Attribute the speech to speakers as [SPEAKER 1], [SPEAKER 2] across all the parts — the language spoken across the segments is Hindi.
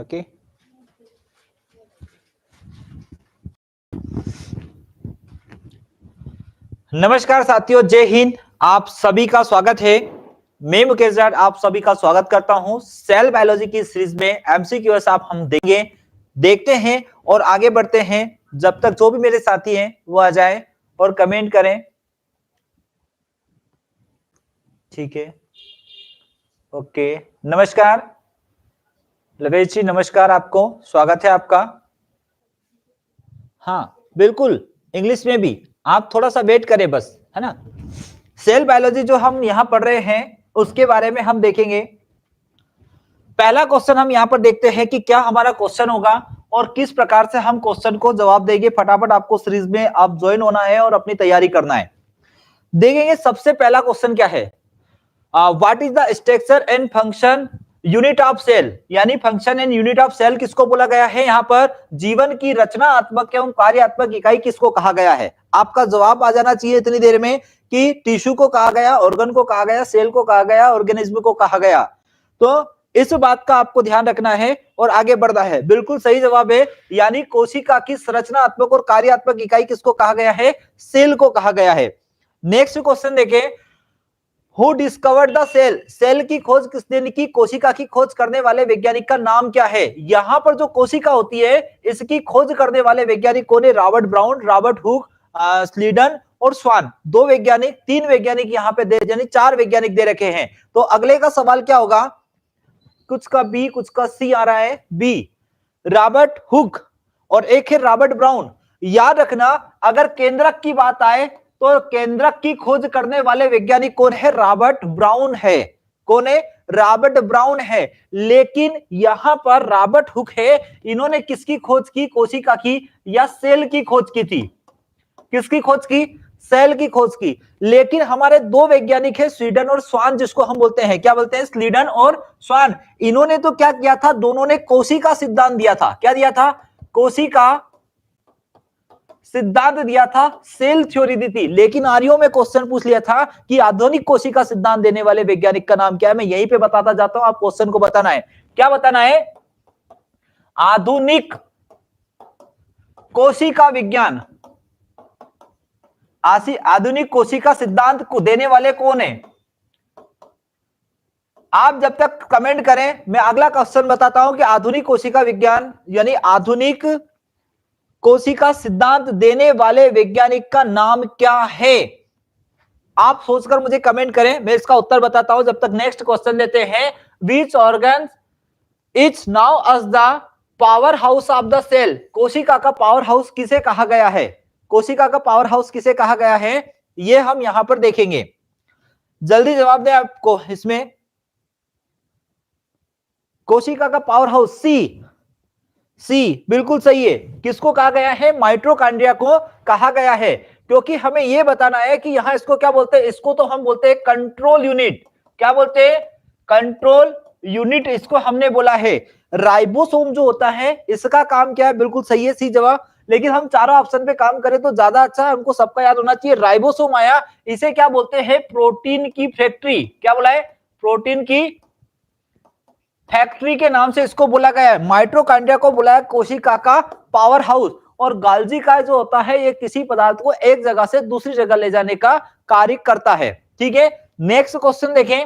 [SPEAKER 1] ओके। नमस्कार साथियों, जय हिंद। आप सभी का स्वागत है। मैं मुकेश जाट आप सभी का स्वागत करता हूं। सेल बायोलॉजी की सीरीज में एमसीक्यूएस आप हम देखते हैं और आगे बढ़ते हैं। जब तक जो भी मेरे साथी हैं वो आ जाए और कमेंट करें। ठीक है, ओके। नमस्कार लवेश जी, नमस्कार, आपको स्वागत है आपका। हाँ बिल्कुल, इंग्लिश में भी आप थोड़ा सा वेट करें बस, है ना। सेल बायोलॉजी जो हम यहां पढ़ रहे हैं उसके बारे में हम देखेंगे। पहला क्वेश्चन हम यहां पर देखते हैं कि क्या हमारा क्वेश्चन होगा और किस प्रकार से हम क्वेश्चन को जवाब देंगे। फटाफट आपको सीरीज में आप ज्वाइन होना है और अपनी तैयारी करना है। देखेंगे सबसे पहला क्वेश्चन क्या है, what is the structure and function unit of cell. यानी function and unit of cell किसको बोला गया है, यहां पर जीवन की रचनात्मक एवं कार्यात्मक इकाई किसको कहा गया है। आपका जवाब आ जाना चाहिए इतनी देर में कि टिश्यू को कहा गया, ऑर्गन को कहा गया, सेल को कहा गया, ऑर्गेनिज्म को कहा गया। तो इस बात का आपको ध्यान रखना है और आगे बढ़ना है। बिल्कुल सही जवाब है, यानी कोशिका की संरचनात्मक और कार्यात्मक इकाई किसको कहा गया है, सेल को कहा गया है। नेक्स्ट क्वेश्चन देखें, who discovered the cell. Cell की खोज किसने की, कोशिका की खोज करने वाले वैज्ञानिक का नाम क्या है। यहां पर जो कोशिका होती है इसकी खोज करने वाले वैज्ञानिक कौन है, रॉबर्ट ब्राउन, रॉबर्ट हुक, स्लीडन और स्वान। दो वैज्ञानिक, तीन वैज्ञानिक यहां पे यानी चार वैज्ञानिक दे रखे हैं। तो अगले का सवाल क्या होगा, कुछ का बी कुछ का सी आ रहा है, बी रॉबर्ट हुक और एक है रॉबर्ट ब्राउन। याद रखना अगर केंद्रक की बात आए तो केंद्रक की खोज करने वाले वैज्ञानिक कौन है, रॉबर्ट ब्राउन है। कौन है, रॉबर्ट ब्राउन है। लेकिन यहां पर रॉबर्ट हुक है, इन्होंने किसकी खोज की, कोशिका की या सेल की खोज की थी। किसकी खोज की, सेल की खोज की। लेकिन हमारे दो वैज्ञानिक है, स्लीडन और स्वान, जिसको हम बोलते हैं, क्या बोलते हैं, स्लीडन और स्वान। इन्होंने तो क्या किया था, दोनों ने कोशिका सिद्धांत दिया था। क्या दिया था, कोशिका सिद्धांत दिया था, सेल थ्योरी दी थी। लेकिन आर्यों में क्वेश्चन पूछ लिया था कि आधुनिक कोशिका सिद्धांत देने वाले वैज्ञानिक का नाम क्या है। मैं यहीं पे बताता जाता हूं, आप क्वेश्चन को बताना है। क्या बताना है, आधुनिक कोशिका विज्ञान, आधुनिक कोशिका सिद्धांत को देने वाले कौन है। आप जब तक कमेंट करें मैं अगला क्वेश्चन बताता हूं कि आधुनिक कोशिका विज्ञान यानी आधुनिक कोशिका सिद्धांत देने वाले वैज्ञानिक का नाम क्या है। आप सोचकर मुझे कमेंट करें, मैं इसका उत्तर बताता हूं। जब तक नेक्स्ट क्वेश्चन लेते हैं, which organ is known as the power house of the cell. कोशिका का पावर हाउस किसे कहा गया है, कोशिका का पावर हाउस किसे कहा गया है, यह हम यहां पर देखेंगे। जल्दी जवाब दें आपको इसमें। कोशिका का पावर हाउस सी बिल्कुल सही है। किसको कहा गया है, माइटोकॉन्ड्रिया को कहा गया है। क्योंकि हमें यह बताना है कि यहां इसको क्या बोलते हैं, इसको तो हम बोलते हैं कंट्रोल यूनिट। क्या बोलते हैं, कंट्रोल यूनिट इसको हमने बोला है। राइबोसोम जो होता है इसका काम क्या है, बिल्कुल सही है, सी जवाब। लेकिन हम चारों ऑप्शन पे काम करें तो ज्यादा अच्छा है, हमको सबका याद होना चाहिए। राइबोसोम आया, इसे क्या बोलते हैं, प्रोटीन की फैक्ट्री। क्या बोला है, प्रोटीन की फैक्ट्री के नाम से इसको बोला गया है। माइटोकॉन्ड्रिया को बोला है कोशिका का पावर हाउस। और गाल्जी का जो होता है ये किसी पदार्थ को एक जगह से दूसरी जगह ले जाने का कार्य करता है। ठीक है, नेक्स्ट क्वेश्चन देखें,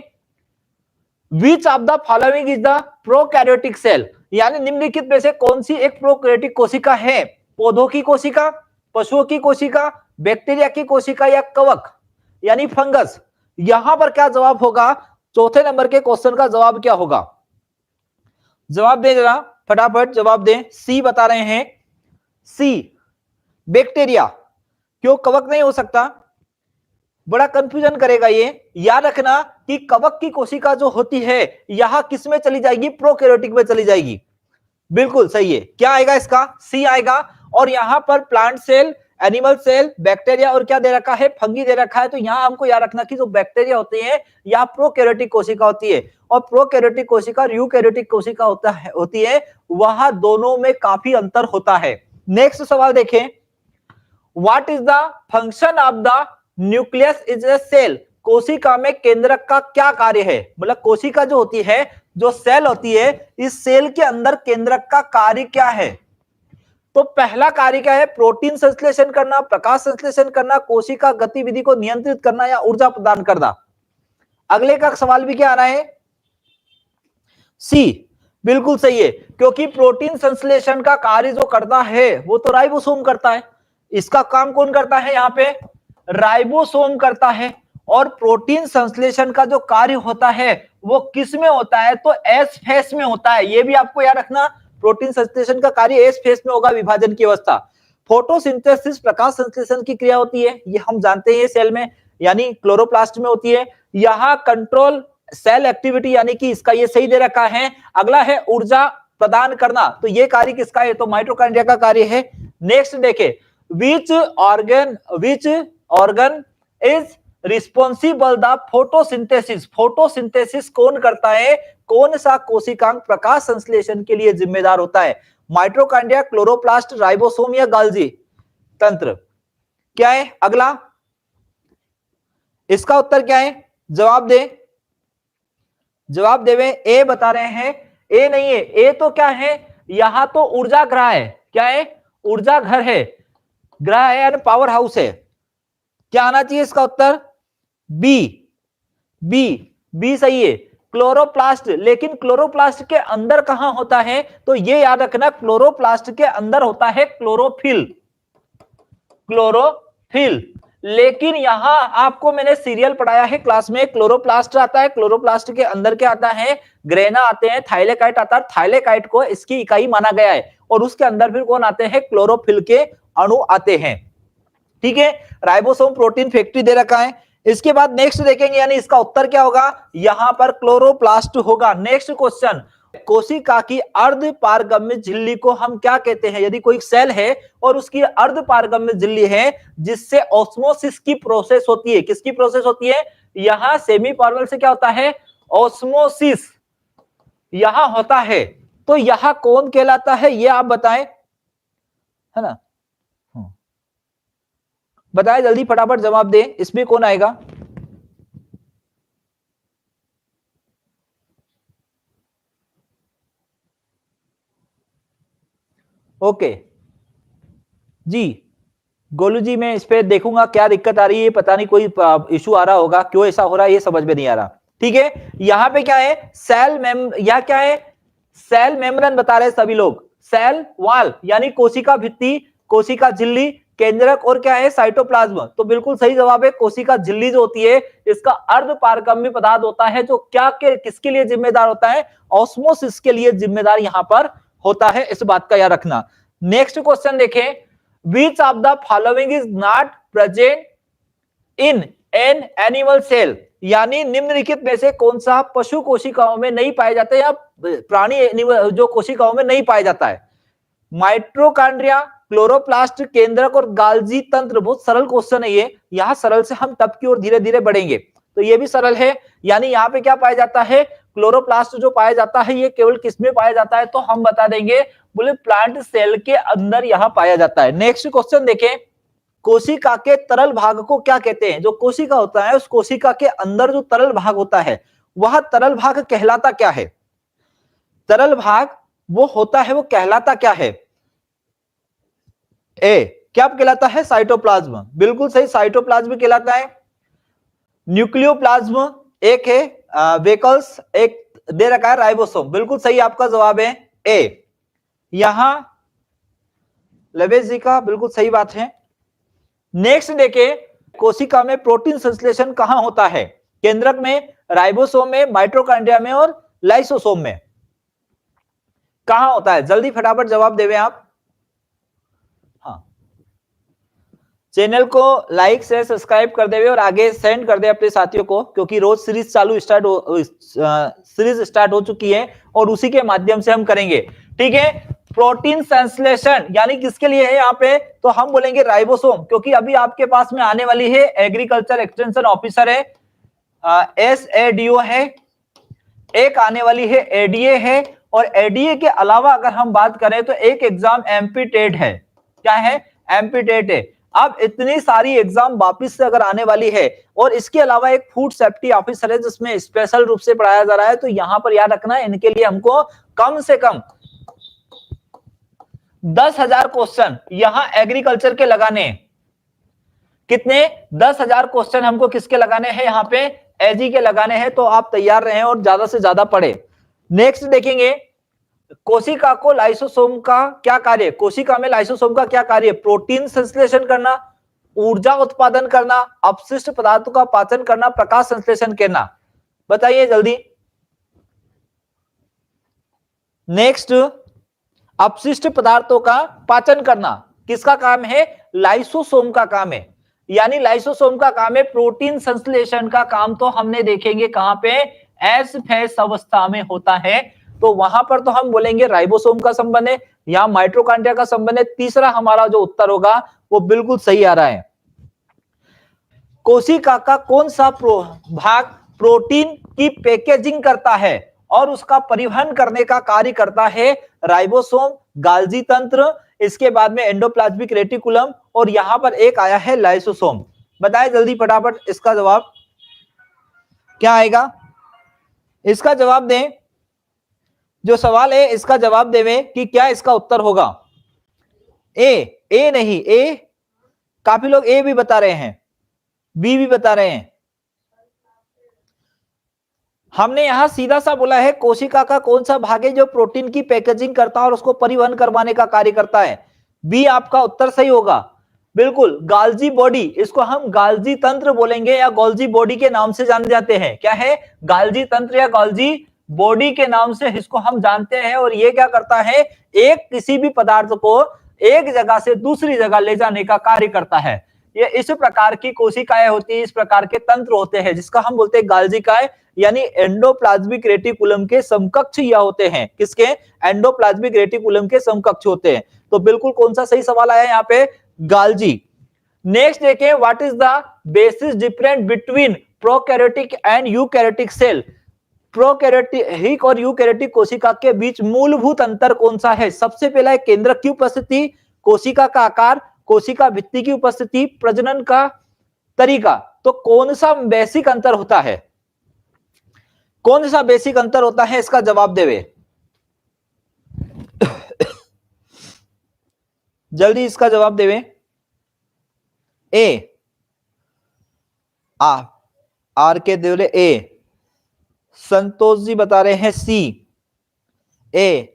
[SPEAKER 1] which of the following is the prokaryotic cell. यानी निम्नलिखित में से कौन सी एक प्रोकैरियोटिक कोशिका है, पौधों की कोशिका, पशुओं की कोशिका, बैक्टीरिया की कोशिका या कवक यानी फंगस। यहां पर क्या जवाब होगा, चौथे नंबर के क्वेश्चन का जवाब क्या होगा, जवाब दें जरा फटाफट, जवाब दें। सी बता रहे हैं, सी बैक्टीरिया। क्यों कवक नहीं हो सकता, बड़ा कंफ्यूजन करेगा ये। याद रखना कि कवक की कोशिका जो होती है यहां किस में चली जाएगी, प्रोकैरियोटिक में चली जाएगी। बिल्कुल सही है, क्या आएगा इसका, सी आएगा। और यहां पर plant cell, animal cell, bacteria और क्या दे रखा है, फंगी दे रखा है। तो यहां हमको याद रखना कि जो बैक्टीरिया होती है यहां प्रोकैरियोटिक कोशिका होती है और प्रोकैरियोटिक कोशिका और यूकैरियोटिक कोशिका होती है, वहां दोनों में काफी अंतर होता है। नेक्स्ट सवाल देखें, what is the function of the nucleus is a cell. कोशिका में केंद्रक का क्या कार्य है, मतलब कोशिका जो होती है जो सेल होती है, इस सेल के अंदर केंद्रक का कार्य क्या है? तो पहला कार्य क्या है? प्रोटीन संश्लेषण करना, प्रकाश संश्लेषण करना, कोशिका गतिविधि को नियंत्रित करना या ऊर्जा प्रदान करना। अगले का सवाल भी क्या आ रहा है? सी, बिल्कुल सही है, क्योंकि प्रोटीन संश्लेषण का कार्य जो करता है वो तो राइबोसोम करता है। इसका काम कौन करता है? यहाँ पे राइबोसोम करता है। और प्रोटीन संश्लेषण का जो कार्य होता है वो किस में होता है? तो एस फेस में होता है। ये भी आपको याद रखना, प्रोटीन संश्लेषण का कार्य एस फेस में होगा, विभाजन की अवस्था। फोटोसिंथेसिस प्रकाश संश्लेषण की क्रिया होती है, ये हम जानते हैं सेल में, यानी क्लोरोप्लास्ट में होती है। यहां कंट्रोल सेल एक्टिविटी, यानी कि इसका ये सही दे रखा है। अगला है ऊर्जा प्रदान करना, तो ये कार्य किसका है? तो माइटोकॉन्ड्रिया का कार्य है। नेक्स्ट देखे, विच organ is responsible the photosynthesis. Photosynthesis कौन करता है? कौन सा कोशिकांग प्रकाश संश्लेषण के लिए जिम्मेदार होता है? माइटोकॉन्ड्रिया, क्लोरोप्लास्ट, राइबोसोम या गाल्जी तंत्र? क्या है अगला? इसका उत्तर क्या है? जवाब देवे। ए बता रहे हैं, ए नहीं है। ए तो क्या है? यहां तो ऊर्जा ग्रह है। क्या है? ऊर्जा घर है, ग्रह है यानी पावर हाउस है। क्या आना चाहिए इसका उत्तर? बी सही है, क्लोरोप्लास्ट। लेकिन क्लोरोप्लास्ट के अंदर कहां होता है? तो ये याद रखना, क्लोरोप्लास्ट के अंदर होता है क्लोरोफिल। लेकिन यहां आपको मैंने सीरियल पढ़ाया है क्लास में, क्लोरोप्लास्ट आता है, क्लोरोप्लास्ट के अंदर क्या आता है? ग्रेना आते हैं, थाइलेकाइट आता है, थाइलेकाइट को इसकी इकाई माना गया है। और उसके अंदर फिर कौन आते हैं? क्लोरोफिल के अणु आते हैं। ठीक है, राइबोसोम प्रोटीन फैक्ट्री दे रखा है। इसके बाद नेक्स्ट देखेंगे, यानी इसका उत्तर क्या होगा? यहां पर क्लोरोप्लास्ट होगा। नेक्स्ट क्वेश्चन, कोशिका की अर्ध पारगम्य झिल्ली को हम क्या कहते हैं? यदि कोई सेल है और उसकी अर्ध पारगम्य झिल्ली है जिससे ऑस्मोसिस की प्रोसेस होती है। किसकी प्रोसेस होती है? यहां सेमीपर्मल से क्या होता है? ऑस्मोसिस यहां होता है। तो यहां कौन कहलाता है? ये आप बताएं, है ना? बताएं जल्दी, फटाफट जवाब दें, इसमें कौन आएगा? ओके जी, गोलू जी, मैं इस पे देखूंगा क्या दिक्कत आ रही है। पता नहीं कोई इशू आ रहा होगा, क्यों ऐसा हो रहा है ये समझ में नहीं आ रहा। ठीक है, यहां पे क्या है? या क्या है? सेल मेम्ब्रेन बता रहे सभी लोग। सेल वॉल यानी कोशिका भित्ति, कोशिका झिल्ली, केंद्रक और क्या है? साइटोप्लाज्म। तो बिल्कुल सही जवाब है, कोशिका झिल्ली जो होती है इसका अर्ध पारगम्य पदार्थ होता है, जो क्या किसके लिए जिम्मेदार होता है? ऑस्मोसिस के लिए जिम्मेदार यहां पर होता है। इस बात का याद रखना। नेक्स्ट क्वेश्चन देखें, which of the following is not present in an animal cell, यानी निम्नलिखित में से कौन सा पशु कोशिकाओं में नहीं पाया जाता है या प्राणी जो कोशिकाओं में नहीं पाया जाता है? माइटोकॉन्ड्रिया, क्लोरोप्लास्ट, केंद्रक और गाल्जी तंत्र। बहुत सरल क्वेश्चन है ये, यहां सरल से हम तब की ओर धीरे धीरे बढ़ेंगे। तो ये भी सरल है, यानी यहाँ पे क्या पाया जाता है? क्लोरोप्लास्ट जो पाया जाता है ये केवल किसमें पाया जाता है? तो हम बता देंगे, बोले प्लांट सेल के अंदर यहां पाया जाता है। नेक्स्ट क्वेश्चन देखें, कोशिका के तरल भाग को क्या कहते हैं? जो कोशिका होता है उस कोशिका के अंदर जो तरल भाग होता है वह तरल भाग कहलाता क्या है? तरल भाग वो होता है, वो कहलाता क्या है? ए, क्या कहलाता है? साइटोप्लाज्म। बिल्कुल सही, साइटोप्लाज्म कहलाता है। न्यूक्लियोप्लाज्म एक है, वेकल्स एक दे रखा है, राइबोसोम। बिल्कुल सही आपका जवाब है ए। यहां लवेज जी का बिल्कुल सही बात है। नेक्स्ट देखे, कोशिका में प्रोटीन संश्लेषण कहां होता है? केंद्रक में, राइबोसोम में, माइटोकॉन्ड्रिया में और लाइसोसोम में कहां होता है? जल्दी फटाफट जवाब देवे आप। हाँ, चैनल को लाइक से सब्सक्राइब कर देवे और आगे सेंड कर दे अपने साथियों को, क्योंकि रोज सीरीज स्टार्ट हो चुकी है और उसी के माध्यम से हम करेंगे। ठीक है, प्रोटीन संश्लेषण यानी किसके लिए है यहाँ पे? तो हम बोलेंगे राइबोसोम, क्योंकि अभी आपके पास में आने वाली है एग्रीकल्चर एक्सटेंशन ऑफिसर है, SADO है, एक आने वाली है ADA है, और ADA के अलावा अगर हम बात करें तो एक एग्जाम MP टेट है। क्या है? MP टेट है। अब इतनी सारी एग्जाम वापिस से अगर आने वाली है और इसके अलावा एक फूड सेफ्टी ऑफिसर है जिसमें स्पेशल रूप से पढ़ाया जा रहा है, तो यहां पर याद रखना है इनके लिए हमको कम से कम 10,000 क्वेश्चन यहां एग्रीकल्चर के लगाने हैं। कितने? 10,000 क्वेश्चन हमको किसके लगाने हैं? यहां पे एजी के लगाने हैं। तो आप तैयार रहें और ज्यादा से ज्यादा पढ़े। नेक्स्ट देखेंगे, कोशिका को लाइसोसोम का क्या कार्य? कोशिका में लाइसोसोम का क्या कार्य? प्रोटीन संश्लेषण करना, ऊर्जा उत्पादन करना, अपशिष्ट पदार्थों का पाचन करना, प्रकाश संश्लेषण करना। बताइए जल्दी। नेक्स्ट, अपशिष्ट पदार्थों का पाचन करना किसका काम है? लाइसोसोम का काम है। यानी लाइसोसोम का काम है प्रोटीन संश्लेषण का काम। तो हमने देखेंगे कहां पे? एस फेस अवस्था में होता है। तो वहां पर तो हम बोलेंगे राइबोसोम का संबंध है, यहां माइटोकॉन्ड्रिया का संबंध है। तीसरा हमारा जो उत्तर होगा वो बिल्कुल सही आ रहा है। कोशिका का कौन सा भाग प्रोटीन की पैकेजिंग करता है और उसका परिवहन करने का कार्य करता है? राइबोसोम, गाल्जी तंत्र, इसके बाद में एंडोप्लाज्मिक रेटिकुलम, और यहां पर एक आया है लाइसोसोम। बताएं जल्दी फटाफट इसका जवाब क्या आएगा? इसका जवाब दें, जो सवाल है इसका जवाब देवें कि क्या इसका उत्तर होगा। ए नहीं, ए काफी लोग ए भी बता रहे हैं, बी भी बता रहे हैं। हमने यहां सीधा सा बोला है कोशिका का कौन सा भाग है जो प्रोटीन की पैकेजिंग करता है और उसको परिवहन करवाने का कार्य करता है। बी आपका उत्तर सही होगा। बिल्कुल, गाल्जी बॉडी, इसको हम गाल्जी तंत्र बोलेंगे या गोल्जी बॉडी के नाम से जाने जाते हैं। क्या है? गाल्जी तंत्र या गोल्जी बॉडी के नाम से इसको हम जानते हैं। और ये क्या करता है? एक किसी भी पदार्थ को एक जगह से दूसरी जगह ले जाने का कार्य करता है। ये इस प्रकार की कोशिकाएं होती है, इस प्रकार के तंत्र होते हैं जिसका हम बोलते हैं गाल्जिकाएं, यानी एंडोप्लाज्मिक रेटिकुलम के समकक्ष यह होते हैं। किसके? एंडोप्लाज्मिक रेटिकुलम के समकक्ष होते हैं। तो बिल्कुल कौन सा सही सवाल आया यहाँ पे? गाल्जी। नेक्स्ट देखें, what is the basis difference between prokaryotic and eukaryotic cell? Prokaryotic और यूकैरियोटिक कोशिका के बीच मूलभूत अंतर कौन सा है? सबसे पहला है केंद्रक की उपस्थिति, कोशिका का आकार, कोशिका भित्ति की उपस्थिति, प्रजनन का तरीका। तो कौन सा बेसिक अंतर होता है? कौन सा बेसिक अंतर होता है? इसका जवाब देवे जल्दी, इसका जवाब देवे। ए आर के देवले ए, संतोष जी बता रहे हैं सी। ए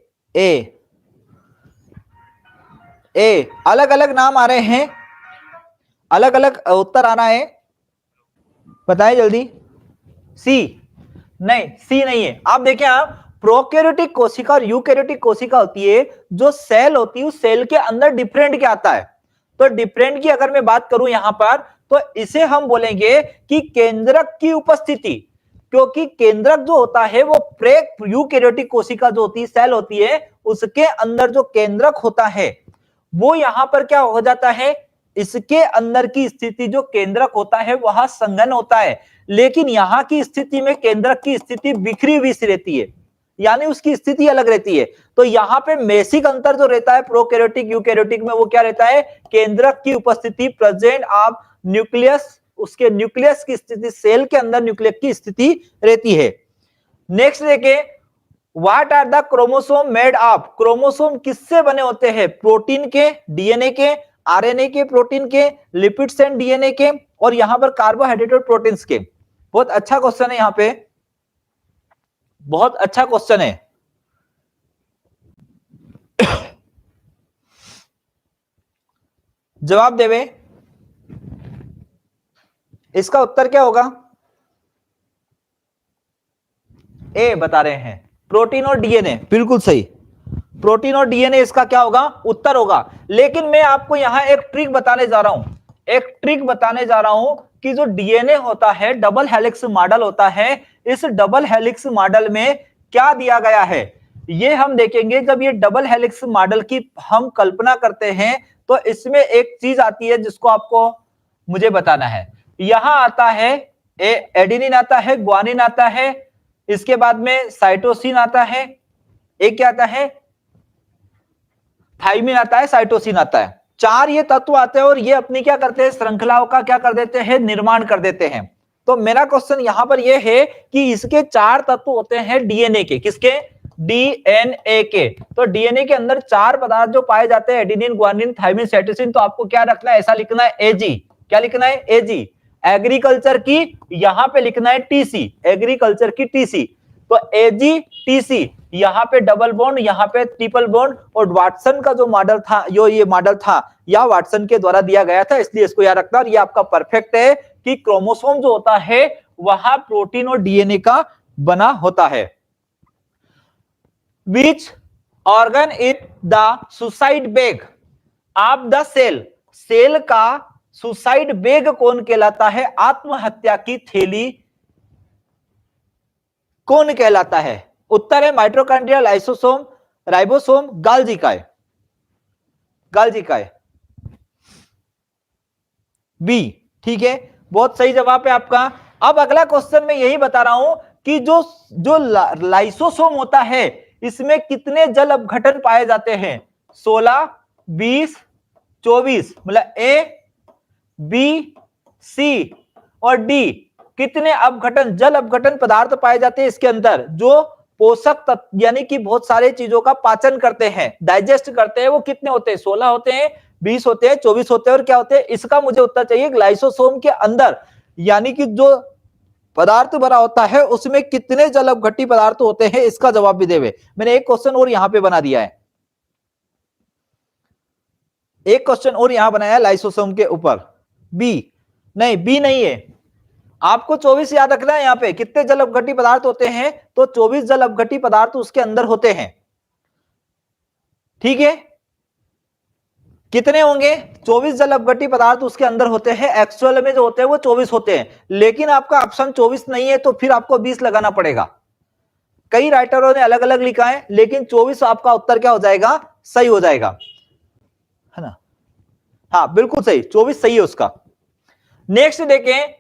[SPEAKER 1] अलग अलग नाम आ रहे हैं, अलग अलग उत्तर आना है। बताएं जल्दी। सी नहीं, सी नहीं है। आप देखें, आप प्रोकैरियोटिक कोशिका और यूकैरियोटिक कोशिका होती है, जो सेल होती है उस सेल के अंदर डिफरेंट क्या आता है? तो डिफरेंट की अगर मैं बात करूं यहां पर, तो इसे हम बोलेंगे कि केंद्रक की उपस्थिति। क्योंकि केंद्रक जो होता है वो प्रेक यूकैरियोटिक कोशिका जो होती है, सेल होती है, उसके अंदर जो केंद्रक होता है वो यहां पर क्या हो जाता है? इसके अंदर की स्थिति जो केंद्रक होता है वहां संघन होता है। लेकिन यहां की स्थिति में केंद्रक की स्थिति बिखरी हुई सी रहती है, यानी उसकी स्थिति अलग रहती है। तो यहां पे बेसिक अंतर जो रहता है प्रोकैरियोटिक यूकैरियोटिक में, वो क्या रहता है? केंद्रक की उपस्थिति, प्रेजेंट ऑफ न्यूक्लियस, उसके न्यूक्लियस की स्थिति, सेल के अंदर न्यूक्लियस की स्थिति रहती है। नेक्स्ट देखें, what are the chromosome made of? Chromosome किससे बने होते हैं? प्रोटीन के, डीएनए के, आरएनए के, प्रोटीन के, लिपिड्स एंड डीएनए के, और यहां पर कार्बोहाइड्रेट और प्रोटीन्स के। बहुत अच्छा क्वेश्चन है, यहां पे बहुत अच्छा क्वेश्चन है। जवाब देवे, इसका उत्तर क्या होगा? ए बता रहे हैं, प्रोटीन और डीएनए। बिल्कुल सही, प्रोटीन और डीएनए इसका क्या होगा? उत्तर होगा। लेकिन मैं आपको यहां एक ट्रिक बताने जा रहा हूं, एक ट्रिक बताने जा रहा हूं कि जो डीएनए होता है डबल हेलिक्स मॉडल होता है। इस डबल हेलिक्स मॉडल में क्या दिया गया है ये हम देखेंगे। जब ये डबल हेलिक्स मॉडल की हम कल्पना करते हैं तो इसमें एक चीज आती है जिसको आपको मुझे बताना है। यहां आता है एडेनिन आता है, ग्वानिन आता है, इसके बाद में साइटोसिन आता है, एक क्या आता है? थाइमिन आता है, साइटोसिन आता है। 4 ये तत्व आते हैं और ये अपनी क्या करते हैं, श्रृंखलाओं का क्या कर देते हैं, निर्माण कर देते हैं। तो मेरा क्वेश्चन यहां पर ये है कि इसके 4 तत्व होते हैं डीएनए के, किसके, डीएनए के। तो डीएनए के अंदर 4 पदार्थ जो पाए जाते हैं, एडेनिन, ग्वानिन, थायमिन, साइटोसिन। तो आपको क्या रखना है, ऐसा लिखना है एजी। क्या लिखना है, एजी। एग्रीकल्चर की यहां पे लिखना है टीसी, एग्रीकल्चर की टीसी। तो एजी टीसी, यहां पे डबल बॉन्ड, यहां पे ट्रिपल बॉन्ड। और वाटसन का जो मॉडल था, ये मॉडल था या वाटसन के द्वारा दिया गया था, इसलिए इसको याद रखना। और ये आपका परफेक्ट है कि क्रोमोसोम जो होता है वहां प्रोटीन और डीएनए का बना होता है। Which organ is the suicide bag of the cell? Cell का सुसाइड बेग कौन कहलाता है, आत्महत्या की थैली कौन कहलाता है? उत्तर है माइटोकॉन्ड्रिया, लाइसोसोम, राइबोसोम, गाल्जी काय, गाल्जी काय, बी। ठीक है, बहुत सही जवाब है आपका। अब अगला क्वेश्चन में यही बता रहा हूं कि जो लाइसोसोम होता है इसमें कितने जल अपघटन पाए जाते हैं, 16, 20, 24, मतलब ए, बी, सी और डी। कितने अपघटन, जल अपघटन पदार्थ पाए जाते हैं इसके अंदर, जो पोषक तत्व यानी कि बहुत सारे चीजों का पाचन करते हैं, डाइजेस्ट करते हैं, वो कितने होते हैं, 16 होते हैं, 20 होते हैं, 24 होते हैं और क्या होते हैं? इसका मुझे उत्तर चाहिए, लाइसोसोम के अंदर यानी कि जो पदार्थ भरा होता है उसमें कितने जल अपघटी पदार्थ होते हैं, इसका जवाब भी देवे। मैंने एक क्वेश्चन और यहां पे बना दिया है, एक क्वेश्चन और यहां बनाया है लाइसोसोम के ऊपर। बी नहीं, बी नहीं है, आपको 24 याद रखना है। यहां पे कितने जल अपघटी पदार्थ होते हैं, तो 24 जल अपघटी पदार्थ उसके अंदर होते हैं। ठीक है, कितने होंगे, 24 जल अपघटी पदार्थ उसके अंदर होते हैं। एक्चुअल में जो होते हैं वो 24 होते हैं, लेकिन आपका ऑप्शन 24 नहीं है तो फिर आपको 20 लगाना पड़ेगा। कई राइटरों ने अलग अलग लिखा है, लेकिन 24 आपका उत्तर क्या हो जाएगा, सही हो जाएगा, है ना। हाँ बिल्कुल सही, 24 सही है उसका। नेक्स्ट देखें,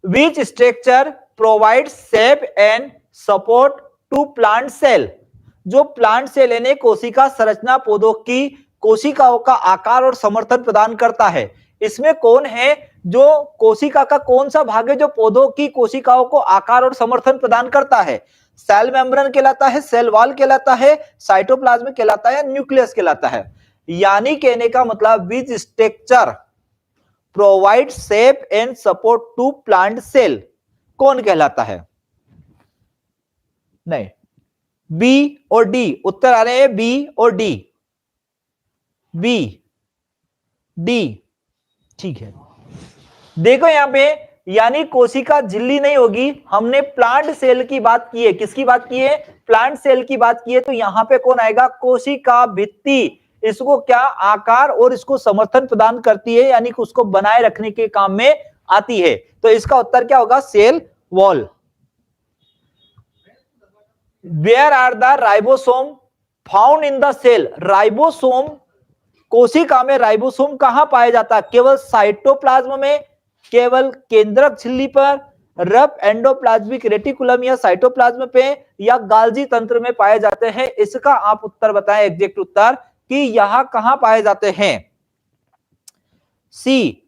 [SPEAKER 1] which structure provide shape and support to plant cell? जो प्लांट सेल यानी कोशिका संरचना पौधों की कोशिकाओं का आकार और समर्थन प्रदान करता है, इसमें कौन है, जो कोशिका का कौन सा भाग है जो पौधों की कोशिकाओं को आकार और समर्थन प्रदान करता है? सेल मेम्ब्रेन कहलाता है, सेल वॉल कहलाता है, साइटोप्लाज्म कहलाता है, न्यूक्लियस कहलाता है। यानी कहने का मतलब which structure provide shape and support to plant cell कौन कहलाता है? नहीं, बी और डी उत्तर आ रहे हैं, बी और डी, बी, डी। ठीक है, देखो यहां पे, यानी कोशिका झिल्ली नहीं होगी। हमने प्लांट सेल की बात की है, किसकी बात की है, प्लांट सेल की बात की है। तो यहां पे कौन आएगा, कोशिका भित्ति। इसको क्या आकार और इसको समर्थन प्रदान करती है, यानी कि उसको बनाए रखने के काम में आती है। तो इसका उत्तर क्या होगा, cell wall. Where are the ribosome found in the cell? Ribosome, कोशिका में राइबोसोम कहां पाया जाता है? केवल साइटोप्लाज्म में, केवल केंद्रक झिल्ली पर, रफ एंडोप्लाज्मिक रेटिकुलम या साइटोप्लाज्म पे, या गाल्जी तंत्र में पाए जाते हैं? इसका आप उत्तर बताएं, एग्जैक्ट उत्तर कि यहां कहां पाए जाते हैं। सी,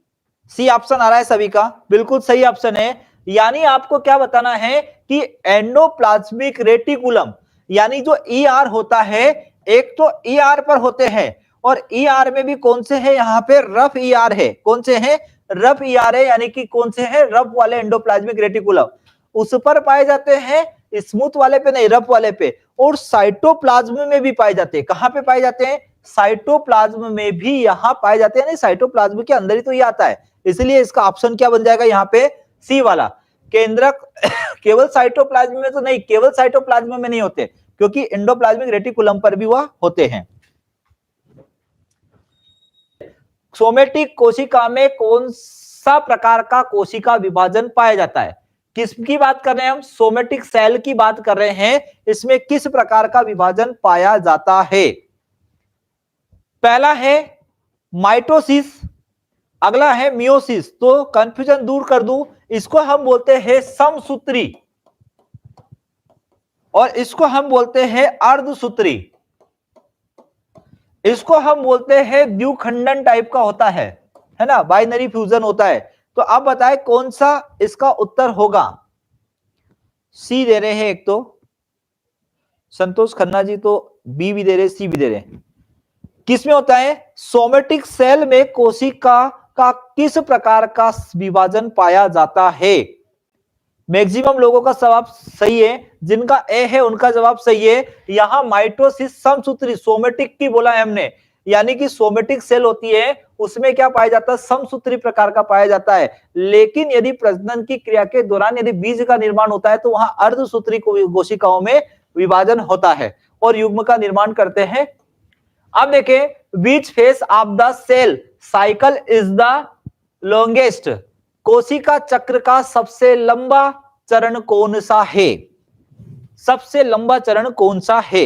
[SPEAKER 1] सी ऑप्शन आ रहा है सभी का, बिल्कुल सही ऑप्शन है। यानी आपको क्या बताना है कि एंडोप्लाज्मिक रेटिकुलम, यानी जो ईआर होता है, एक तो ईआर पर होते हैं और ईआर में भी कौन से हैं, यहां पे रफ ईआर है। कौन से हैं, रफ ईआर है, यानी कि कौन से हैं, रफ वाले एंडोप्लाज्मिक रेटिकुलम उस पर पाए जाते हैं, स्मूथ वाले पे नहीं, रफ वाले पे। और साइटोप्लाज्म में भी पाए जाते हैं। कहां पे पाए जाते हैं, साइटोप्लाज्म में भी यहां पाए जाते हैं। नहीं, साइटोप्लाज्म के अंदर ही तो ये आता है, इसलिए इसका ऑप्शन क्या बन जाएगा यहां पे, सी वाला। केंद्रक केवल साइटोप्लाज्म में तो नहीं, केवल साइटोप्लाज्म में नहीं होते, क्योंकि एंडोप्लाज्मिक रेटिकुलम पर भी वह होते हैं। सोमेटिक कोशिका में कौन सा प्रकार का कोशिका विभाजन पाया जाता है? किसकी बात कर रहे हैं हम, सोमेटिक सेल की बात कर रहे हैं। इसमें किस प्रकार का विभाजन पाया जाता है? पहला है माइटोसिस, अगला है मियोसिस। तो कंफ्यूजन दूर कर दूं, इसको हम बोलते हैं समसूत्री और इसको हम बोलते हैं अर्धसूत्री। इसको हम बोलते हैं द्विखंडन टाइप का होता है ना, बाइनरी फ्यूजन होता है। तो आप बताएं कौन सा इसका उत्तर होगा। सी दे रहे हैं एक तो संतोष खन्ना जी, तो बी भी दे रहे, सी भी दे रहे। किसमें होता है? सोमेटिक सेल में कोशिका का किस प्रकार का विभाजन पाया जाता है? मैक्सिमम लोगों का जवाब सही है, जिनका ए है उनका जवाब सही है। यहां माइटोसिस समसूत्री, सोमेटिक की बोला है हमने, यानी कि सोमेटिक सेल होती है उसमें क्या पाया जाता है? समसूत्री प्रकार का पाया जाता है। लेकिन यदि प्रजनन की क्रिया के दौरान यदि बीज का निर्माण होता है तो वहां अर्धसूत्री कोशिकाओं में विभाजन होता है और युग्म का निर्माण करते हैं। अब देखें, which phase of the cell cycle is the longest, कोशिका चक्र का सबसे लंबा चरण कौन सा है? सबसे लंबा चरण कौन सा है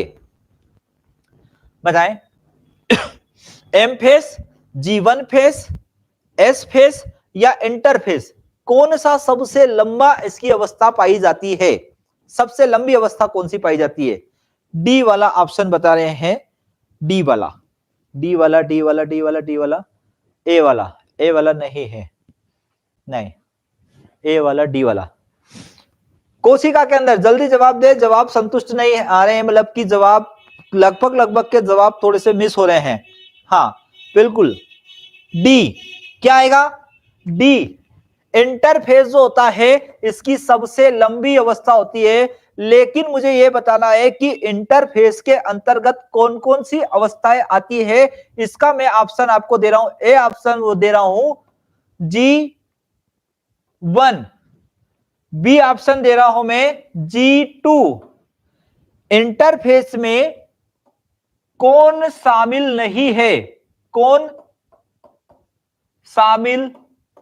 [SPEAKER 1] बताएं? M phase, G1 phase, S phase या इंटरफेस, कौन सा सबसे लंबा इसकी अवस्था पाई जाती है? सबसे लंबी अवस्था कौन सी पाई जाती है? डी वाला ऑप्शन बता रहे हैं, डी वाला, डी वाला, डी वाला, डी वाला, डी वाला, ए वाला, ए वाला नहीं है, नहीं, ए वाला, डी वाला। कोशिका के अंदर जल्दी जवाब दे, जवाब संतुष्ट नहीं आ रहे हैं, मतलब कि जवाब लगभग के जवाब थोड़े से मिस हो रहे हैं। हाँ बिल्कुल, डी। क्या आएगा? डी। इंटरफेज जो होता है इसकी सबसे लंबी अवस्था होती है, लेकिन मुझे यह बताना है कि इंटरफेस के अंतर्गत कौन कौन सी अवस्थाएं आती है। इसका मैं ऑप्शन आपको दे रहा हूं, ए ऑप्शन वो दे रहा हूं G1, बी ऑप्शन दे रहा हूं मैं G2। इंटरफेस में कौन शामिल नहीं है? कौन शामिल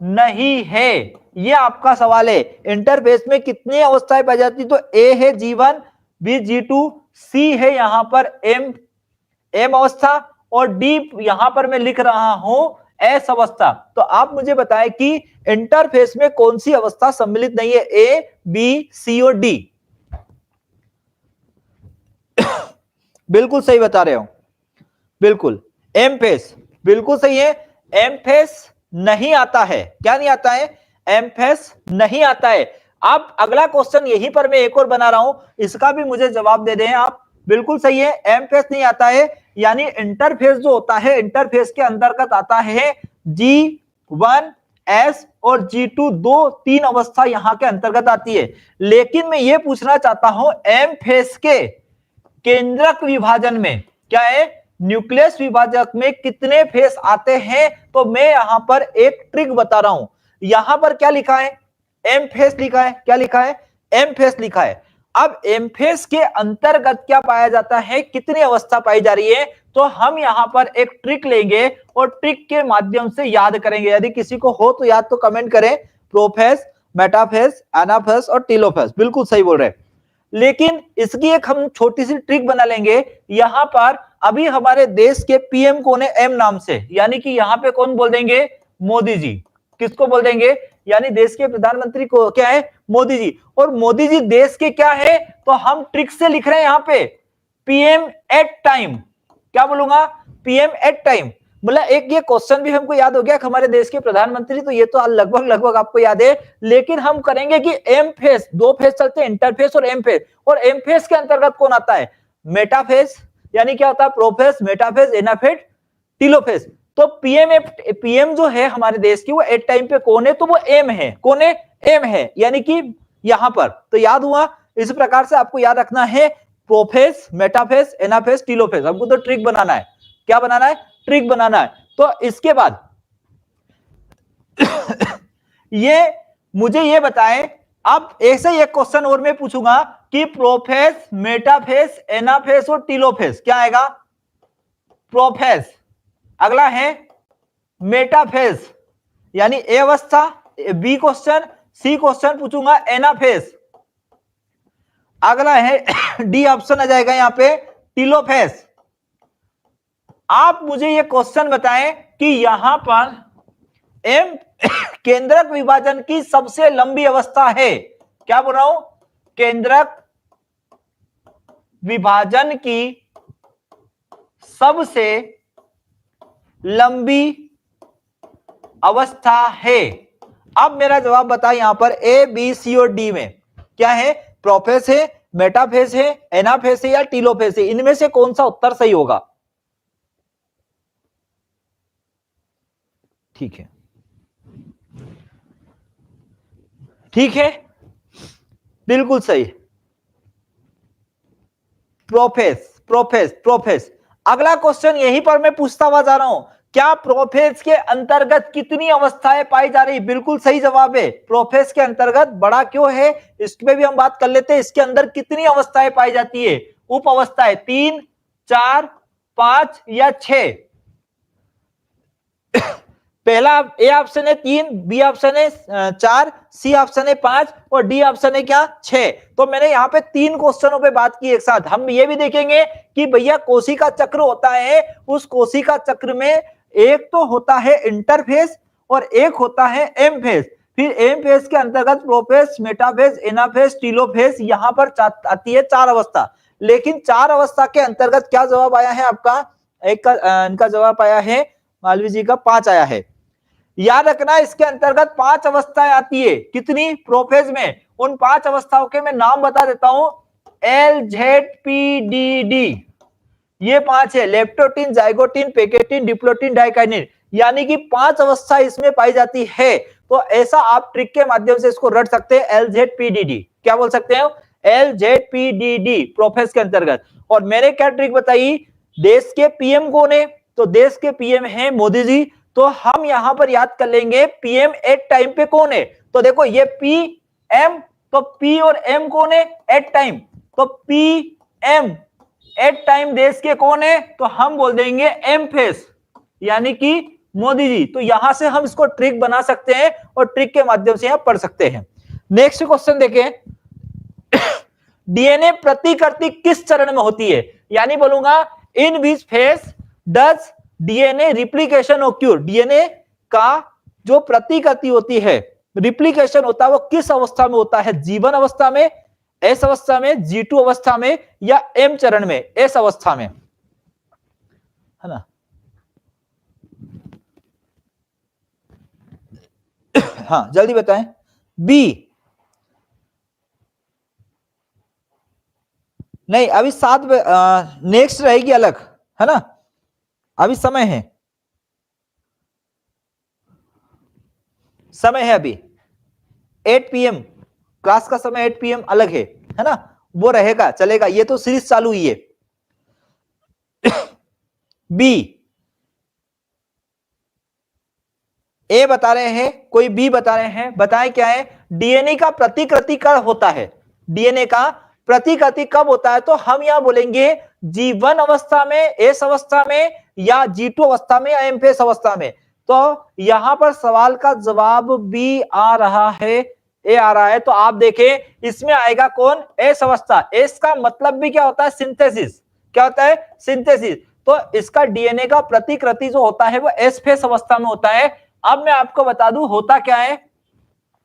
[SPEAKER 1] नहीं है, ये आपका सवाल है। इंटरफेस में कितनी अवस्थाएं पाई जाती? तो ए है G1, बी G2, सी है यहां पर एम अवस्था, और डी यहां पर मैं लिख रहा हूं एस अवस्था। तो आप मुझे बताएं कि इंटरफेस में कौन सी अवस्था सम्मिलित नहीं है? ए, बी, सी और डी। बिल्कुल सही बता रहे हो, बिल्कुल। एम फेस बिल्कुल सही है, एम फेस नहीं आता है। क्या नहीं आता है? एम फेस नहीं आता है। अब अगला क्वेश्चन यहीं पर मैं एक और बना रहा हूं, इसका भी मुझे जवाब दे दें आप। बिल्कुल सही है, एम फेस नहीं आता है, यानी इंटरफेस जो होता है इंटरफेस के अंतर्गत आता है G1, S और G2, 2-3 अवस्था यहां के अंतर्गत आती है। लेकिन मैं ये पूछना चाहता हूं, एम फेस के केंद्रक विभाजन में क्या है? न्यूक्लियस विभाजक में कितने फेस आते हैं? तो मैं यहां पर एक ट्रिक बता रहा हूं। यहां पर क्या लिखा है? एम फेस लिखा है। क्या लिखा है? एम फेस लिखा है। अब एम फेस के अंतर्गत क्या पाया जाता है? कितनी अवस्था पाई जा रही है? तो हम यहां पर एक ट्रिक लेंगे और ट्रिक के माध्यम से याद करेंगे। यदि किसी को हो तो याद तो कमेंट करें। प्रोफेस, मेटाफेस, एनाफेस और टीलोफेस, बिल्कुल सही बोल रहे हैं। लेकिन इसकी एक हम छोटी सी ट्रिक बना लेंगे। यहां पर अभी हमारे देश के पीएम कौन है? एम नाम से, यानी कि यहां पे कौन बोल देंगे? मोदी जी। किसको बोल देंगे? यानी देश के प्रधानमंत्री को क्या है? मोदी जी। और मोदी जी देश के क्या है? तो हम ट्रिक से लिख रहे हैं यहां पे पीएम एट टाइम। क्या बोलूंगा? PM at time. मतलब एक ये क्वेश्चन भी हमको याद हो गया कि हमारे देश के प्रधानमंत्री, तो ये तो लगभग आपको याद है। लेकिन हम करेंगे कि एम फेस, 2 फेस चलते हैं, इंटरफेस और एम फेस। और एम फेस के अंतर्गत कौन आता है? मेटाफेस, यानी क्या होता है? Prophase, metaphase, anaphase, telophase. तो पीएम जो है हमारे देश की, वो एट टाइम पे कौन है? तो वो एम है। कौन है? एम है, यानी कि यहां पर। तो याद हुआ? इस प्रकार से आपको याद रखना है, प्रोफेस, मेटाफेस, एनाफेस, टीलोफेस। हमको तो ट्रिक बनाना है। क्या बनाना है? ट्रिक बनाना है। तो इसके बाद मुझे ये बताएं, अब ऐसे ही एक क्वेश्चन और मैं पूछूंगा कि प्रोफेस, मेटाफेस, एनाफेस और टीलोफेस, क्या आएगा? प्रोफेस। अगला है मेटाफेस, यानी ए अवस्था, बी क्वेश्चन, सी क्वेश्चन पूछूंगा एनाफेस। अगला है डी ऑप्शन आ जाएगा यहां पे टीलोफेस। आप मुझे यह क्वेश्चन बताएं कि यहां पर एम केंद्रक विभाजन की सबसे लंबी अवस्था है। क्या बोल रहा हूं? केंद्रक विभाजन की सबसे लंबी अवस्था है। अब मेरा जवाब बता, यहां पर ए बी सी और डी में क्या है? प्रोफेज है, मेटाफेज है, एनाफेज है या टीलोफेज है? इनमें से कौन सा उत्तर सही होगा? ठीक है, ठीक है, बिल्कुल सही, प्रोफेज, प्रोफेज, प्रोफेज। अगला क्वेश्चन यहीं पर मैं पूछता हुआ जा रहा हूं, क्या प्रोफेज के अंतर्गत कितनी अवस्थाएं पाई जा रही? बिल्कुल सही जवाब है, प्रोफेज के अंतर्गत बड़ा क्यों है, इसमें भी हम बात कर लेते हैं। इसके अंदर कितनी अवस्थाएं पाई जाती है? उप अवस्थाएं 3, 4, 5 या 6? पहला ए ऑप्शन है 3, बी ऑप्शन है 4, सी ऑप्शन है 5 और डी ऑप्शन है क्या? 6। तो मैंने यहाँ पे 3 क्वेश्चनों पे बात की एक साथ। हम ये भी देखेंगे कि भैया कोशिका चक्र होता है, उस कोशिका चक्र में एक तो होता है इंटरफेज और एक होता है एम फेज। फिर एम फेज के अंतर्गत प्रोफेज, मेटाफेज, एनाफेज, टीलोफेज, यहां पर आती है 4 अवस्था। लेकिन 4 अवस्था के अंतर्गत क्या जवाब आया है आपका? एक का इनका जवाब आया है मालवीय जी का 5 आया है। याद रखना इसके अंतर्गत 5 अवस्थाएं आती है। कितनी? प्रोफेज में। उन 5 अवस्थाओं के मैं नाम बता देता हूं, LZPDD, ये 5 है, लेप्टोटीन, जाइगोटीन, पेकेटीन, डिप्लोटीन, डाइकाइनिन, यानी कि 5 अवस्था इसमें पाई जाती है। तो ऐसा आप ट्रिक के माध्यम से इसको रट सकते हैं, LZPDD। क्या बोल सकते हैं? LZPDD प्रोफेज के अंतर्गत। और मैंने क्या ट्रिक बताई? देश के पीएम कौन है? तो देश के पीएम है मोदी जी। तो हम यहां पर याद कर लेंगे पीएम एट टाइम पे कौन है? तो देखो ये पीएम, तो पी और एम कौन है एट टाइम? तो पीएम एट टाइम देश के कौन है? तो हम बोल देंगे एम फेस, यानी कि मोदी जी। तो यहां से हम इसको ट्रिक बना सकते हैं और ट्रिक के माध्यम से यहां पढ़ सकते हैं। नेक्स्ट क्वेश्चन देखें, डीएनए प्रतिकृति किस चरण में होती है? यानी बोलूंगा in which phase does DNA replication occur? DNA का जो प्रतिकृति होती है, रिप्लिकेशन होता है, वो किस अवस्था में होता है? जीवन अवस्था में, एस अवस्था में, G2 अवस्था में या एम चरण में, एस अवस्था में, है ना? हाँ जल्दी बताएं। बी नहीं, अभी 7 नेक्स्ट रहेगी अलग, है ना? अभी समय है, समय है अभी 8 PM क्लास का समय, 8 PM अलग है ना? वो रहेगा, चलेगा, ये तो सीरीज चालू हुई है। बी, ए बता रहे हैं, कोई बी बता रहे हैं, बताएं क्या है? डीएनए का प्रतिकृति कब होता है? डीएनए का प्रतिकृति कब होता है? तो हम यहां बोलेंगे G1 अवस्था में, एस अवस्था में या G2 अवस्था में या एम फेस अवस्था में। तो यहां पर सवाल का जवाब बी आ रहा है, ए आ रहा है। तो आप देखें इसमें आएगा कौन? एस अवस्था। एस का मतलब भी क्या होता है? सिंथेसिस। क्या होता है? सिंथेसिस। तो इसका डीएनए का प्रतिकृति जो होता है वो एस फेस अवस्था में होता है। अब मैं आपको बता दूं होता क्या है,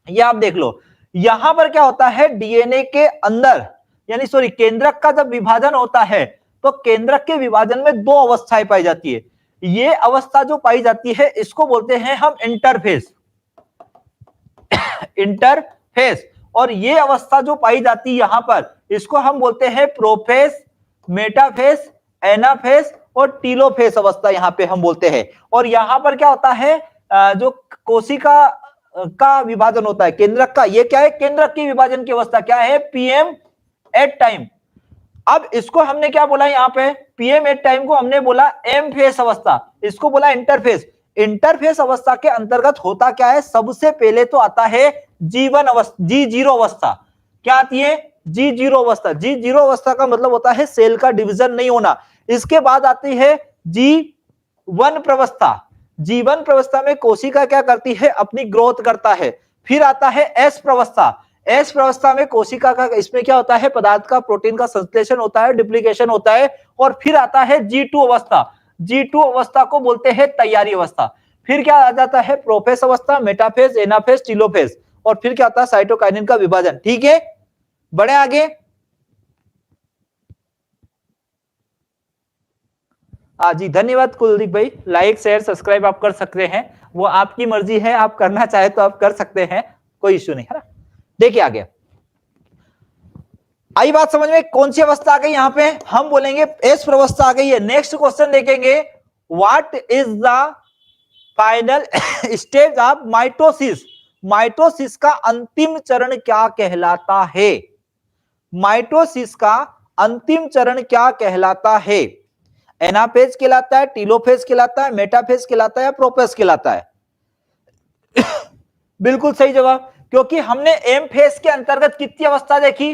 [SPEAKER 1] ये आप देख लो। यहां पर क्या होता है? डीएनए के अंदर, यानी सॉरी, केंद्रक का जब विभाजन होता है तो केंद्रक के विभाजन में 2 अवस्थाएं पाई जाती है। ये अवस्था जो पाई जाती है इसको बोलते हैं हम इंटरफेस, इंटरफेस। और ये अवस्था जो पाई जाती है यहां पर, इसको हम बोलते हैं प्रोफेस, मेटाफेस, एनाफेस और टीलोफेस अवस्था, यहां पे हम बोलते हैं। और यहां पर क्या होता है? जो कोशिका का विभाजन होता है केंद्रक का, ये क्या है? केंद्रक की विभाजन की अवस्था क्या है? PM at time. अब इसको हमने क्या बोला यहां पे? पीएम एट टाइम को हमने बोला एम फेस अवस्था, इसको बोला इंटरफेस। इंटरफेस अवस्था के अंतर्गत होता क्या है? सबसे पहले तो आता है G1 अवस्था, G0 अवस्था। क्या आती है? G0 अवस्था। G0 अवस्था का मतलब होता है सेल का डिवीजन नहीं होना। इसके बाद आती है G1 प्रवस्था। G1 प्रवस्था में कोशिका क्या करती है? अपनी ग्रोथ करता है। फिर आता है एस प्रवस्था। एस प्रवस्था में कोशिका का, इसमें क्या होता है? पदार्थ का, प्रोटीन का संश्लेषण होता है, डुप्लीकेशन होता है। और फिर आता है G2 अवस्था। G2 अवस्था को बोलते हैं तैयारी अवस्था। फिर क्या आ जाता है? प्रोफेस अवस्था, मेटाफेज, एनाफेज, टीलोफेज। और फिर क्या होता है? साइटोकाइनिन का विभाजन। ठीक है, बढ़े आगे। जी धन्यवाद कुलदीप भाई, लाइक शेयर सब्सक्राइब आप कर सकते हैं, वो आपकी मर्जी है, आप करना चाहे तो आप कर सकते हैं, कोई इश्यू नहीं है ना। देखिए आगे आई बात समझ में, कौन सी अवस्था आ गई यहां पे, हम बोलेंगे एस प्रवस्था आ गई है। नेक्स्ट क्वेश्चन देखेंगे, what is the final stage of mitosis, mitosis का अंतिम चरण क्या कहलाता है, माइटोसिस का अंतिम चरण क्या कहलाता है, एनाफेज कहलाता है, टीलोफेज कहलाता है, मेटाफेज कहलाता है या प्रोफेज कहलाता है? बिल्कुल सही जवाब, क्योंकि हमने एम फेज के अंतर्गत कितनी अवस्था देखी,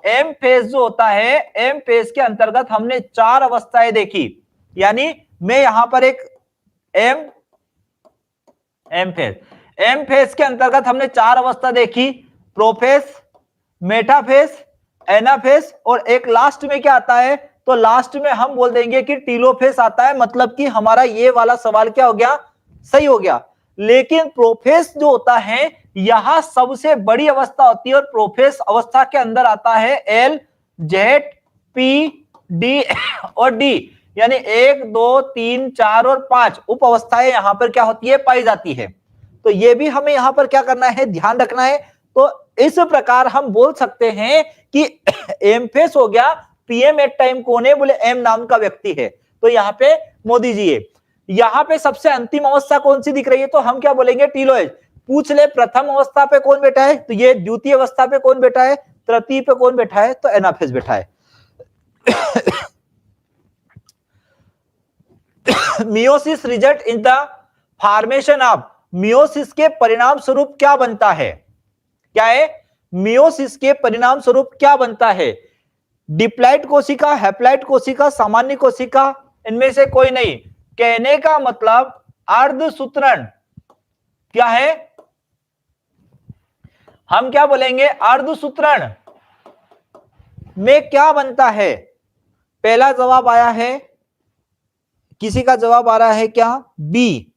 [SPEAKER 1] एम फेज जो होता है, एम फेज के अंतर्गत हमने 4 अवस्थाएं देखी, यानी मैं यहां पर एक एम फेज के अंतर्गत हमने 4 अवस्था देखी, प्रोफेज, मेटाफेज, एनाफेज और एक लास्ट में क्या आता है, तो लास्ट में हम बोल देंगे कि टीलोफेज आता है, मतलब कि हमारा ये वाला सवाल क्या हो गया, सही हो गया। लेकिन प्रोफेज जो होता है यहां सबसे बड़ी अवस्था होती है, और प्रोफेज अवस्था के अंदर आता है एल, जेड, पी, डी और डी, यानी 1 2 3 4 और 5 उप अवस्थाएं यहां पर क्या होती है, पाई जाती है। तो ये भी हमें यहां पर क्या करना है, ध्यान रखना है। तो इस प्रकार हम बोल सकते हैं कि एम फेस हो गया, पीएम एट टाइम कौन है, बोले एम नाम का व्यक्ति है, तो यहाँ पे मोदी जी है। यहाँ पे सबसे अंतिम अवस्था कौन सी दिख रही है, तो हम क्या बोलेंगे, टीलोएज। पूछ ले प्रथम अवस्था पे कौन बैठा है, तो ये द्वितीय अवस्था पे कौन बैठा है, तृतीय पे कौन बैठा है, तो एनाफेज बैठा है। Meiosis result in the formation of, meiosis के परिणाम स्वरूप क्या बनता है, क्या है, मियोसिस के परिणाम स्वरूप क्या बनता है, डिप्लॉइड कोशिका, हैप्लॉइड कोशिका, सामान्य कोशिका, इनमें से कोई नहीं। कहने का मतलब अर्धसूत्रण क्या है, हम क्या बोलेंगे, अर्धसूत्रण में क्या बनता है। पहला जवाब आया है, किसी का जवाब आ रहा है क्या, बी।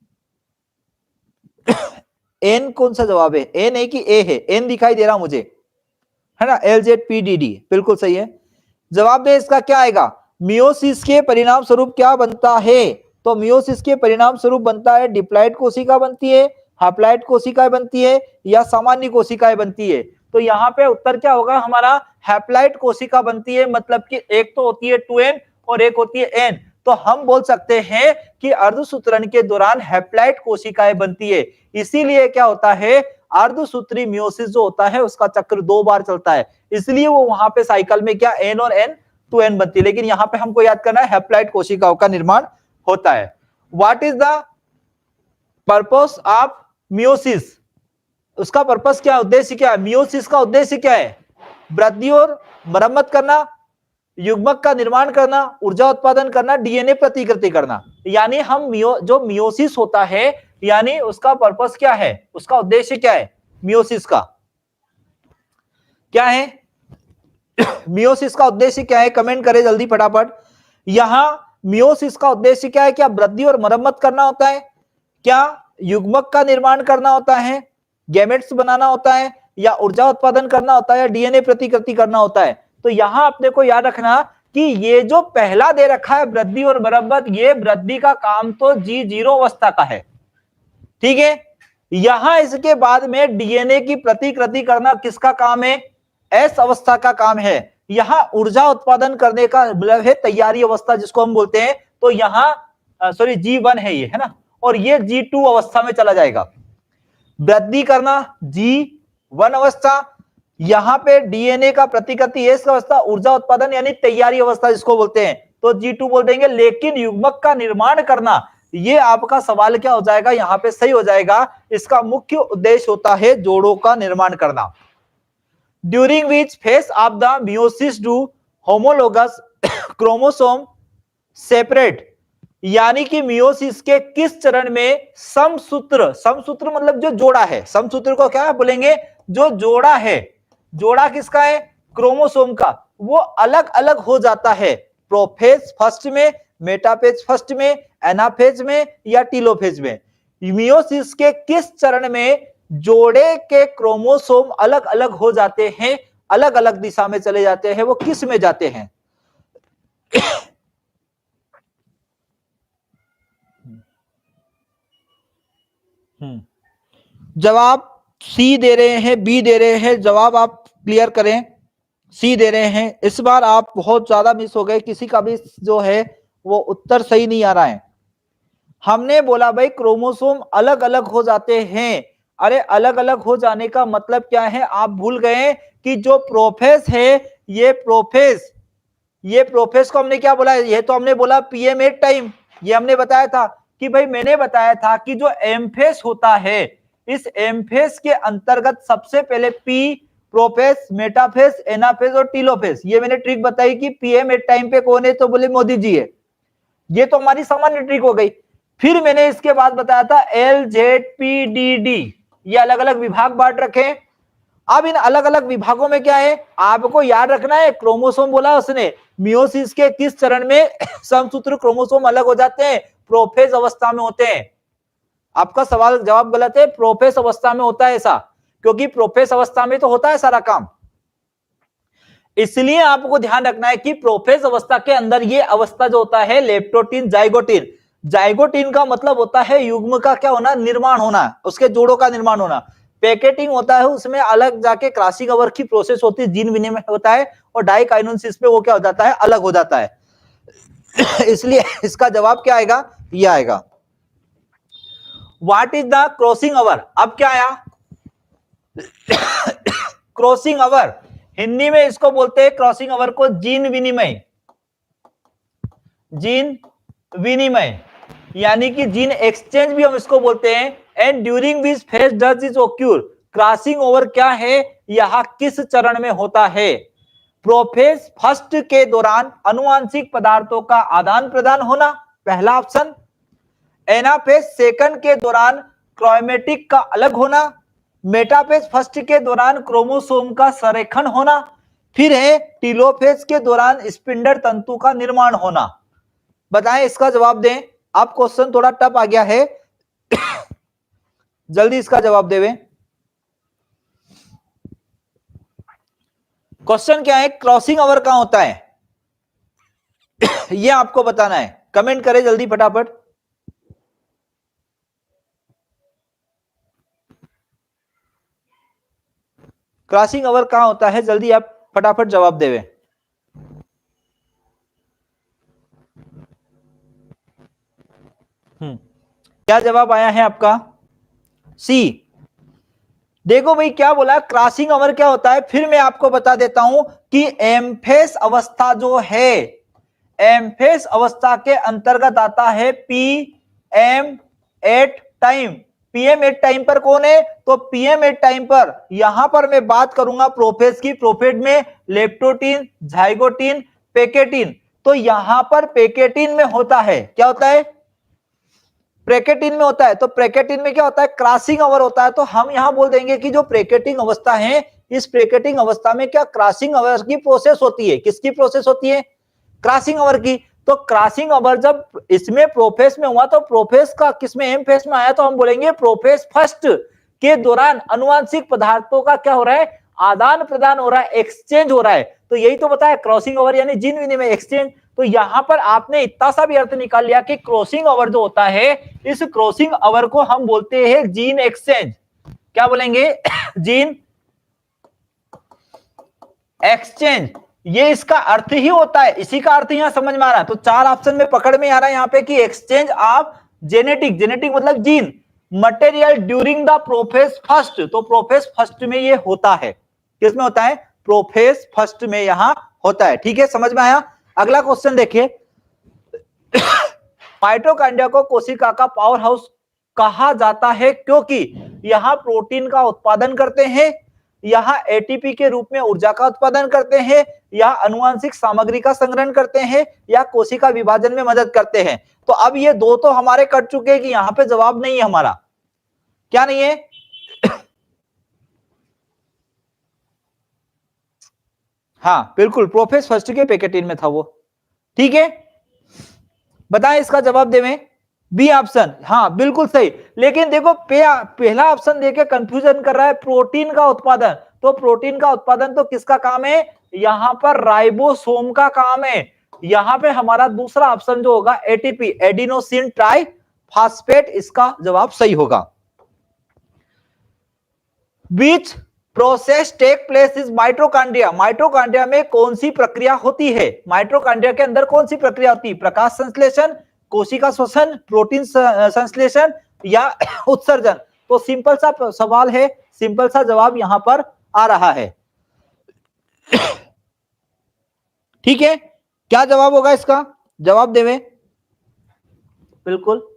[SPEAKER 1] एन कौन सा जवाब है, एन है कि ए है, एन दिखाई दे रहा मुझे, है ना, LZPDD बिल्कुल सही है। जवाब दे इसका क्या आएगा, मियोसिस के परिणाम स्वरूप क्या बनता है, तो मियोसिस के परिणाम स्वरूप बनता है डिप्लॉइड कोशिका बनती है, हैप्लॉइड कोशिकाएं बनती है या सामान्य कोशिकाएं बनती है। तो यहाँ पे उत्तर क्या होगा हमारा, हैप्लॉइड कोशिका बनती है, मतलब कि एक तो होती है 2N और एक होती है N। तो हम बोल सकते हैं कि अर्धसूत्रण के दौरान हैप्लॉइड कोशिकाएं बनती है, इसीलिए क्या होता है, अर्धसूत्री मियोसिस जो होता है उसका चक्र 2 बार चलता है, इसलिए वो वहां पे साइकिल में क्या N और N 2N बनती है। लेकिन यहां पे हमको याद करना है हैप्लॉइड कोशिकाओं का निर्माण होता है। What is the purpose of meiosis, उसका पर्पस क्या, उद्देश्य क्या है, मियोसिस का उद्देश्य क्या है, वृद्धि और मरम्मत करना, युग्मक का निर्माण करना, ऊर्जा उत्पादन करना, डीएनए प्रतिकृति करना। यानी हम जो मियोसिस होता है, यानी उसका पर्पस क्या है, उसका उद्देश्य क्या है, मियोसिस का क्या है, मियोसिस का उद्देश्य क्या है, कमेंट करें जल्दी फटाफट। यहां मियोसिस का उद्देश्य क्या है, क्या वृद्धि और मरम्मत करना होता है, क्या युग्मक का निर्माण करना होता है, गैमेट्स बनाना होता है, या ऊर्जा उत्पादन करना होता है, या डीएनए प्रतिकृति करना होता है। तो यहां अपने को याद रखना कि ये जो पहला दे रखा है वृद्धि और मरम्मत, ये वृद्धि का काम तो G0 अवस्था का है, ठीक है। यहां इसके बाद में डीएनए की प्रतिकृति करना किसका काम है, S अवस्था का काम है। यहां ऊर्जा उत्पादन करने का मतलब है तैयारी अवस्था जिसको हम बोलते हैं, तो यहां सॉरी G1 है ये, है ना, और ये G2 अवस्था में चला जाएगा। वृद्धि करना G1 अवस्था, यहां पे डीएनए का प्रतिकृति S अवस्था, ऊर्जा उत्पादन यानी तैयारी अवस्था जिसको बोलते हैं, तो G2 बोल देंगे। लेकिन युग्मक का निर्माण करना, ये आपका सवाल क्या हो जाएगा, यहां पे सही हो जाएगा, इसका मुख्य उद्देश्य होता है जोड़ों का निर्माण करना। During which phase of the meiosis do homologous chromosome separate, यानी कि मियोसिस के किस चरण में समसूत्र, समसूत्र मतलब जो जोड़ा है, समसूत्र को क्या बोलेंगे, जो जोड़ा है, जोड़ा किसका है, क्रोमोसोम का, वो अलग अलग हो जाता है, प्रोफेज फर्स्ट में, मेटाफेज फर्स्ट में, एनाफेज में या टीलोफेज में। मियोसिस के किस चरण में जोड़े के क्रोमोसोम अलग अलग हो जाते हैं, अलग अलग दिशा में चले जाते हैं, वो किस में जाते हैं। जवाब सी दे रहे हैं, बी दे रहे हैं, जवाब आप क्लियर करें। सी दे रहे हैं। इस बार आप बहुत ज्यादा मिस हो गए, किसी का भी जो है वो उत्तर सही नहीं आ रहा है। हमने बोला भाई क्रोमोसोम अलग अलग हो जाते हैं। अरे अलग अलग हो जाने का मतलब क्या है? आप भूल गए कि जो प्रोफेस है, ये प्रोफेस को हमने क्या बोला? ये तो हमने बोला PM8 टाइम। ये हमने बताया था कि भाई, मैंने बताया था कि जो एम्फेस होता है, इस एम्फेस के अंतर्गत सबसे पहले पी, प्रोफेस, मेटाफेस, एनाफेस और टीलोफेस, ये मैंने ट्रिक बताई कि PM8 टाइम पे कौन है, तो बोले मोदी जी है। ये तो हमारी सामान्य ट्रिक हो गई। फिर मैंने इसके बाद बताया था LZPDD, ये अलग अलग विभाग बांट रखे। अब इन अलग अलग विभागों में क्या है आपको याद रखना है। क्रोमोसोम बोला उसने, मियोसिस के किस चरण में समसूत्र क्रोमोसोम अलग हो जाते हैं? प्रोफेज अवस्था में होते हैं। आपका सवाल जवाब गलत है, प्रोफेज अवस्था में होता है ऐसा, क्योंकि प्रोफेज अवस्था में तो होता है सारा काम। इसलिए आपको ध्यान रखना है कि प्रोफेज अवस्था के अंदर ये अवस्था जो होता है लेप्टोटीन जाइगोटीन, जाइगोटीन का मतलब होता है युग्म का क्या होना? निर्माण होना, उसके जोड़ों का निर्माण होना। पैकेटिंग होता है, उसमें अलग जाके क्रॉसिंग ओवर की प्रोसेस होती है, जीन विनिमय होता है, और डाइकाइनेसिस पे वो क्या हो जाता है? अलग हो जाता है। इसलिए इसका जवाब क्या आएगा? ये आएगा। What is the crossing over? अब क्या आया? क्रॉसिंग ओवर, हिंदी में इसको बोलते हैं क्रॉसिंग ओवर को जीन विनिमय, जीन विनिमय यानी कि जीन एक्सचेंज भी हम इसको बोलते हैं। And during which phase does it occur? Crossing over क्या है, यह किस चरण में होता है? प्रोफेज फर्स्ट के दौरान अनुवांशिक पदार्थों का आदान प्रदान होना, पहला ऑप्शन। एनाफेज सेकंड के दौरान क्रोमेटिक का अलग होना। मेटाफेज फर्स्ट के दौरान क्रोमोसोम का संरेखन होना। फिर है टीलोफेज के दौरान स्पिंडल तंतु का निर्माण होना। बताएं, इसका जवाब दें। अब क्वेश्चन थोड़ा टफ आ गया है, जल्दी इसका जवाब देवें। क्वेश्चन क्या है? क्रॉसिंग ओवर कहां होता है? यह आपको बताना है। कमेंट करें जल्दी फटाफट। क्रॉसिंग ओवर कहां होता है? जल्दी आप फटाफट जवाब देवें। क्या जवाब आया है आपका? सी। देखो भाई क्या बोला, क्रॉसिंग ओवर क्या होता है? फिर मैं आपको बता देता हूं कि एम्फेस अवस्था जो है, एम्फेस अवस्था के अंतर्गत आता है PM8 टाइम। PM8 टाइम पर कौन है? तो PM8 टाइम पर यहां पर मैं बात करूंगा प्रोफेज की। प्रोफेज में लेप्टोटीन, जाइगोटीन, पेकेटीन, तो यहां पर पेकेटीन में होता है, क्या होता है? प्रेकेटिन में होता है। तो प्रेकेटिन में क्या होता है? क्रॉसिंग ओवर होता है। तो हम यहां बोल देंगे कि जो प्रेकेटिंग अवस्था है, इस प्रेकेटिंग अवस्था में क्या क्रॉसिंग ओवर की प्रोसेस होती है? किसकी प्रोसेस होती है? क्रॉसिंग ओवर की। तो क्रॉसिंग ओवर जब इसमें प्रोफेस में हुआ, तो प्रोफेस का किसमें? एम फेस में आया, तो हम बोलेंगे प्रोफेस फर्स्ट के दौरान अनुवांशिक पदार्थों का क्या हो रहा है? आदान प्रदान हो रहा है, एक्सचेंज हो रहा है। तो यही तो बताया क्रॉसिंग ओवर यानी जीन विनिमय, एक्सचेंज। तो यहां पर आपने इतना सा भी अर्थ निकाल लिया कि क्रॉसिंग ओवर जो होता है, इस क्रॉसिंग ओवर को हम बोलते हैं जीन एक्सचेंज। क्या बोलेंगे? जीन एक्सचेंज, ये इसका अर्थ ही होता है। इसी का अर्थ यहां समझ में आ रहा है। तो 4 ऑप्शन में पकड़ में आ रहा है यहां पे कि एक्सचेंज ऑफ जेनेटिक, जेनेटिक मतलब gene, material during the prophase first. तो प्रोफेज फर्स्ट में ये होता है। किसमें होता है? प्रोफेज फर्स्ट में यहां होता है। ठीक है, समझ में आया? अगला क्वेश्चन देखिए। माइटोकॉन्ड्रिया को कोशिका का पावर हाउस कहा जाता है क्योंकि यहां प्रोटीन का उत्पादन करते हैं, यहां एटीपी के रूप में ऊर्जा का उत्पादन करते हैं, या अनुवांशिक सामग्री का संग्रहण करते हैं, या कोशिका विभाजन में मदद करते हैं। तो अब ये दो तो हमारे कट चुके हैं कि यहां पे जवाब नहीं है हमारा। क्या नहीं है? हाँ बिल्कुल, प्रोफेस फर्स्ट के पैकेटिन में था वो। ठीक है, बताएं इसका जवाब देवें। बी ऑप्शन, हाँ बिल्कुल सही। लेकिन देखो पहला ऑप्शन देके कंफ्यूजन कर रहा है, प्रोटीन का उत्पादन। तो प्रोटीन का उत्पादन तो किसका काम है? यहां पर राइबोसोम का काम है। यहां पे हमारा दूसरा ऑप्शन जो होगा एटीपी, एडिनोसिन ट्राइफॉस्फेट, इसका जवाब सही होगा। Which process take place is mitochondria, mitochondria में कौन सी प्रक्रिया होती है, माइटोकॉन्ड्रिया के अंदर कौन सी प्रक्रिया होती है, प्रकाश संश्लेषण, कोशिका श्वसन, प्रोटीन संश्लेषण या उत्सर्जन। तो सिंपल सा सवाल है, सिंपल सा जवाब यहां पर आ रहा है। ठीक है, क्या जवाब होगा इसका, जवाब देवे बिल्कुल।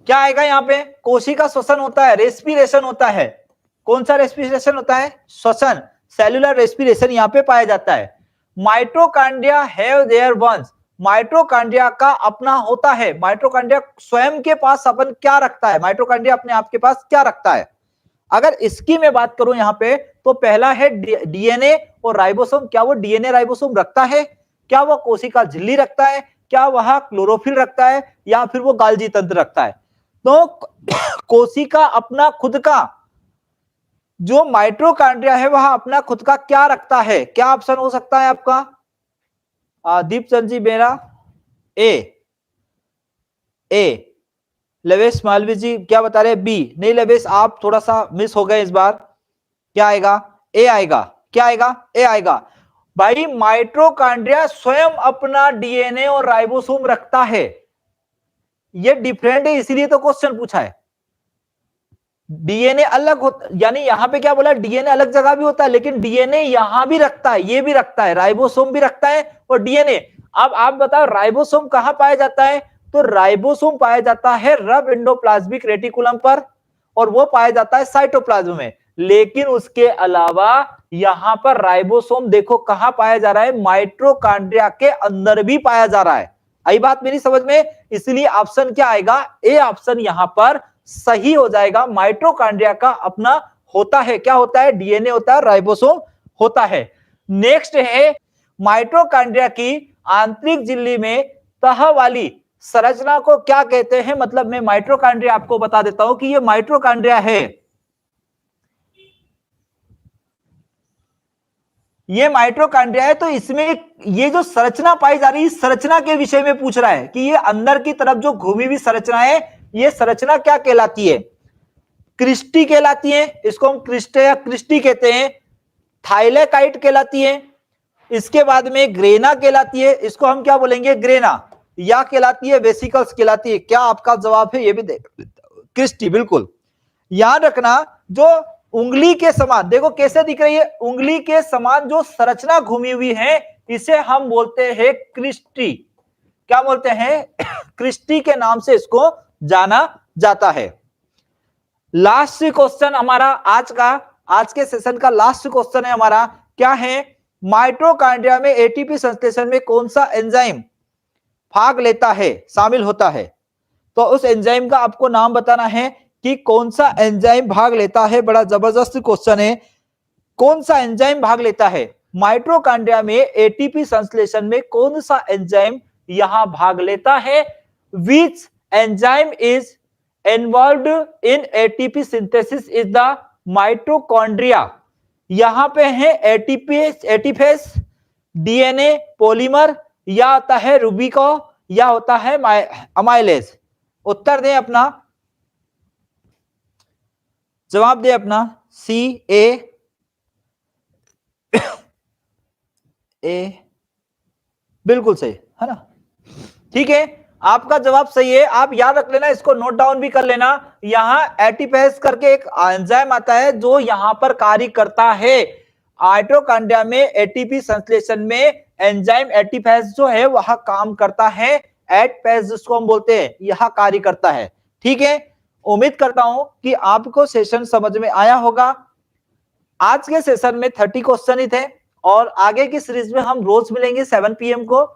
[SPEAKER 1] क्या आएगा यहाँ पे, कोशिका श्वसन होता है, रेस्पिरेशन होता है। कौन सा रेस्पिरेशन होता है, श्वसन, सेलुलर रेस्पिरेशन यहाँ पे पाया जाता है। Mitochondria have their ones, mitochondria का अपना होता है, माइटोकॉन्ड्रिया स्वयं के पास अपन क्या रखता है, माइटोकॉन्ड्रिया अपने आप के पास क्या रखता है। अगर इसकी मैं बात करूं यहाँ पे, तो पहला है डीएनए और राइबोसोम। क्या वो डीएनए राइबोसोम रखता है, क्या वो कोशिका झिल्ली रखता है, क्या वह क्लोरोफिल रखता है, या फिर वो गाल्जी तंत्र रखता है। तो कोशिका अपना खुद का, जो माइटोकॉन्ड्रिया है वह अपना खुद का क्या रखता है, क्या ऑप्शन हो सकता है आपका, दीपचंद जी मेरा ए लवेश मालवी जी क्या बता रहे हैं, बी। नहीं लवेश, आप थोड़ा सा मिस हो गए इस बार। क्या आएगा, ए आएगा, क्या आएगा, ए आएगा। भाई माइटोकॉन्ड्रिया स्वयं अपना डीएनए और राइबोसोम रखता है, ये डिफरेंट है, इसीलिए तो क्वेश्चन पूछा है। डीएनए अलग होता, यानी यहां पे क्या बोला, डीएनए अलग जगह भी होता है, लेकिन डीएनए यहां भी रखता है, ये भी रखता है, राइबोसोम भी रखता है और डीएनए। अब आप बताओ राइबोसोम कहां पाया जाता है, तो राइबोसोम पाया जाता है रब एंडोप्लाज्मिक रेटिकुलम पर, और वो पाया जाता है साइटोप्लाज्म में। लेकिन उसके अलावा यहां पर राइबोसोम देखो कहां पाया जा रहा है, माइटोकॉन्ड्रिया के अंदर भी पाया जा रहा है। आई बात मेरी समझ में, इसलिए ऑप्शन क्या आएगा, ए ऑप्शन यहां पर सही हो जाएगा। माइटोकॉन्ड्रिया का अपना होता है, क्या होता है, डीएनए होता है, राइबोसोम होता है। नेक्स्ट है माइटोकॉन्ड्रिया की आंतरिक झिल्ली में तह वाली संरचना को क्या कहते हैं, मतलब मैं माइटोकॉन्ड्रिया आपको बता देता हूं कि ये माइटोकॉन्ड्रिया है, ये माइटोकॉन्ड्रिया है। तो इसमें ये जो संरचना पाई जा रही है, संरचना के विषय में पूछ रहा है कि ये अंदर की तरफ जो घूमी हुई संरचना है, ये संरचना क्या कहलाती है, क्रिस्टी कहलाती है, इसको हम क्रिस्टे या क्रिस्टी कहते हैं। थाइलेकाइट कहलाती है, इसके बाद में ग्रेना कहलाती है, इसको हम क्या बोलेंगे, ग्रेना, या कहलाती है वेसिकल्स कहलाती है। क्या आपका जवाब है, ये भी देख, क्रिस्टी बिल्कुल। याद रखना, जो उंगली के समान, देखो कैसे दिख रही है, उंगली के समान जो संरचना घूमी हुई है, इसे हम बोलते हैं क्रिस्टी। क्या बोलते हैं, क्रिस्टी के नाम से इसको जाना जाता है। लास्ट क्वेश्चन हमारा आज का, आज के सेशन का लास्ट क्वेश्चन है हमारा, क्या है, माइटोकॉन्ड्रिया में एटीपी संश्लेषण में कौन सा एंजाइम भाग लेता है, शामिल होता है। तो उस एंजाइम का आपको नाम बताना है कि कौन सा एंजाइम भाग लेता है। बड़ा जबरदस्त क्वेश्चन है, कौन सा एंजाइम भाग लेता है माइटोकॉन्ड्रिया में एटीपी संश्लेषण में, कौन सा एंजाइम यहां भाग लेता है। Which enzyme is involved in ATP synthesis is the mitochondria. यहां पे है एटीपेस, डीएनए पॉलीमर, या होता है रूबिको, या होता है अमाइलेज। उत्तर दें अपना, जवाब दे अपना, सी ए बिल्कुल सही है ना। ठीक है, आपका जवाब सही है, आप याद रख लेना, इसको नोट डाउन भी कर लेना। यहां एटीपेस करके एक एंजाइम आता है जो यहां पर कार्य करता है। माइटोकॉन्ड्रिया में एटीपी संश्लेषण में एंजाइम एटीपेस जो है वह काम करता है, एटीपेस जिसको हम बोलते हैं, यह कार्य करता है। ठीक है, उम्मीद करता हूं कि आपको सेशन समझ में आया होगा। आज के सेशन में 30 क्वेश्चन ही थे, और आगे की सीरीज में हम रोज मिलेंगे 7 PM को।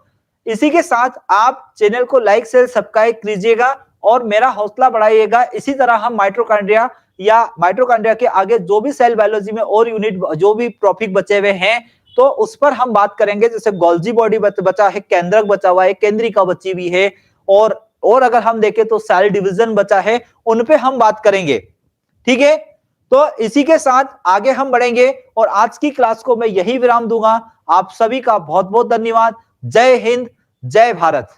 [SPEAKER 1] इसी के साथ आप चैनल को लाइक से सब्सक्राइब कीजिएगा और मेरा हौसला बढ़ाइएगा। इसी तरह हम माइटोकॉन्ड्रिया या माइटोकॉन्ड्रिया के आगे जो भी सेल बायोलॉजी में और यूनिट जो भी टॉपिक बचे हुए हैं, तो उस पर हम बात करेंगे। जैसे गोल्जी बॉडी बचा है, केंद्रक बचा हुआ है, केंद्रिका बची हुई है, और अगर हम देखें तो सेल डिवीजन बचा है, उन पे हम बात करेंगे। ठीक है, तो इसी के साथ आगे हम बढ़ेंगे, और आज की क्लास को मैं यही विराम दूंगा। आप सभी का बहुत बहुत धन्यवाद। जय हिंद, जय भारत।